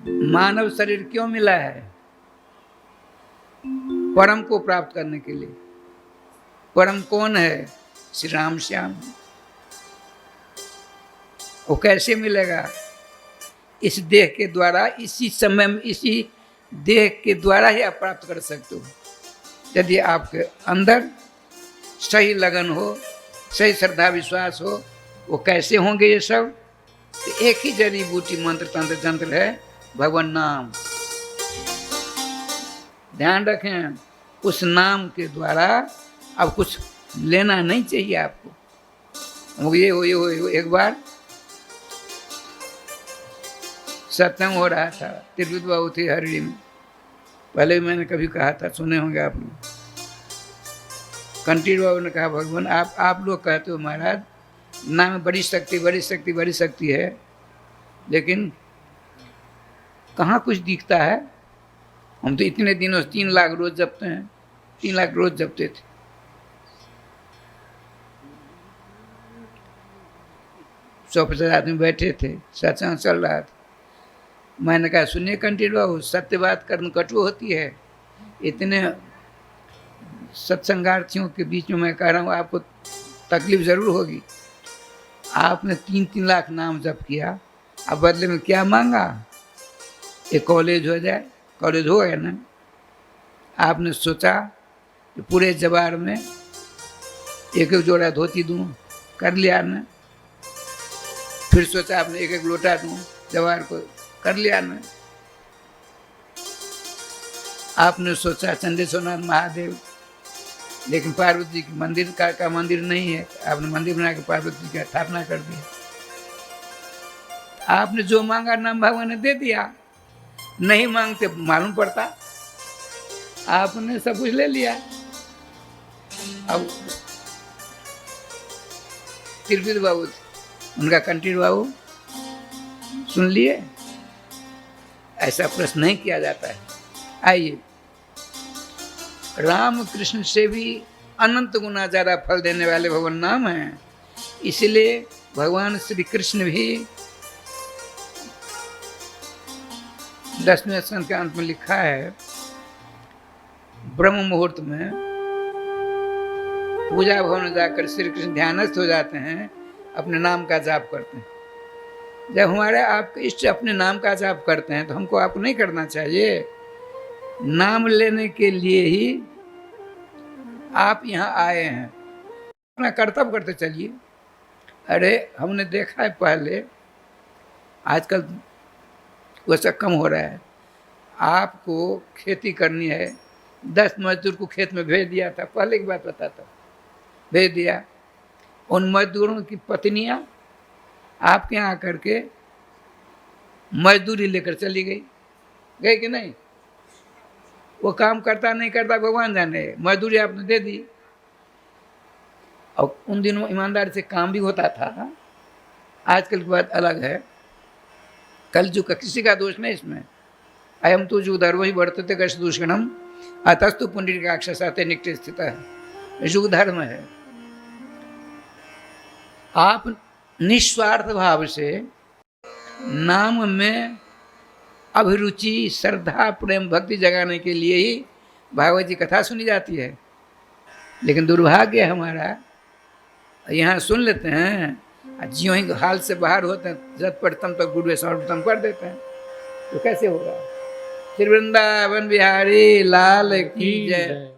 मानव शरीर क्यों मिला है? परम को प्राप्त करने के लिए। परम कौन है? श्री राम श्याम। वो कैसे मिलेगा? इस देह के द्वारा, इसी समय में, इसी देह के द्वारा ही आप प्राप्त कर सकते हो। यदि आपके अंदर सही लगन हो, सही श्रद्धा विश्वास हो। वो कैसे होंगे ये सब? तो एक ही जड़ी बूटी मंत्र तंत्र तंत्र है, भगवान नाम। ध्यान रखें, उस नाम के द्वारा अब कुछ लेना नहीं चाहिए आपको। ये हो एक बार सत्संग हो रहा था, तिरुपति बाबू थे हरिड़ी में। पहले भी मैंने कभी कहा था, सुने होंगे आप लोग। कंटीर बाबू ने कहा, भगवान आप लोग कहते हो महाराज नाम में बड़ी शक्ति बड़ी शक्ति बड़ी शक्ति है, लेकिन कहाँ कुछ दिखता है? हम तो इतने दिनों से 3 लाख रोज जपते हैं, 3 लाख रोज जपते थे। 150 आदमी बैठे थे, सत्संग चल रहा था। मैंने कहा, सुनिए कंटीर बाबू, सत्य बात करना कटु होती है। इतने सत्संगार्थियों के बीच में मैं कह रहा हूँ, आपको तकलीफ जरूर होगी। आपने 3-3 लाख नाम जप किया, अब बदले में क्या मांगा? एक कॉलेज हो जाए। कॉलेज हो गया ना? आपने सोचा कि पूरे जवार में एक एक जोड़ा धोती दूँ, कर लिया ना? फिर सोचा आपने एक एक लोटा दूँ जवार को, कर लिया ना? आपने सोचा चंडेश्वरनाथ महादेव, लेकिन पार्वती जी के मंदिर का मंदिर नहीं है। आपने मंदिर बना के पार्वती जी की स्थापना कर दी। आपने जो मांगा नाम भगवान ने दे दिया। नहीं मांगते मालूम पड़ता। आपने सब कुछ ले लिया। अब तिरुपति बाबू, उनका कंटीर बाबू, सुन लिए? ऐसा प्रश्न नहीं किया जाता है। आइए, राम कृष्ण से भी अनंत गुना ज़्यादा फल देने वाले भगवान नाम हैं। इसलिए भगवान श्री कृष्ण भी 10वें स्कंद के अंत में लिखा है, ब्रह्म मुहूर्त में पूजा भवन में जाकर श्री कृष्ण ध्यानस्थ हो जाते हैं, अपने नाम का जाप करते हैं। जब हमारे आपके इष्ट अपने नाम का जाप करते हैं तो हमको आपको नहीं करना चाहिए? नाम लेने के लिए ही आप यहाँ आए हैं। अपना कर्तव्य करते चलिए। अरे हमने देखा है पहले, आजकल वैसा कम हो रहा है। आपको खेती करनी है, 10 मजदूर को खेत में भेज दिया था, पहले की बात बताता हूँ, भेज दिया। उन मजदूरों की पत्नियाँ आपके यहाँ आकर के मजदूरी लेकर चली गई कि नहीं? वो काम करता नहीं करता भगवान जाने, मजदूरी आपने दे दी। और उन दिनों ईमानदारी से काम भी होता था। आजकल की बात अलग है। कल जो किसी का दोष नहीं इसमें। अयम तो जो धर्म ही बढ़ते कश दूषणम अतस्तु पुंडरीक राक्षसाते निकट स्थित है। युग धर्म है। आप निस्वार्थ भाव से नाम में अभिरुचि, श्रद्धा, प्रेम, भक्ति जगाने के लिए ही भागवत जी कथा सुनी जाती है। लेकिन दुर्भाग्य हमारा, यहाँ सुन लेते हैं, ज्यों ही हाल से बाहर होते हैं झटपट तक गुरुए सर्वोत्तम कर देते हैं। तो कैसे होगा? श्री वृंदावन बिहारी लाल की जय।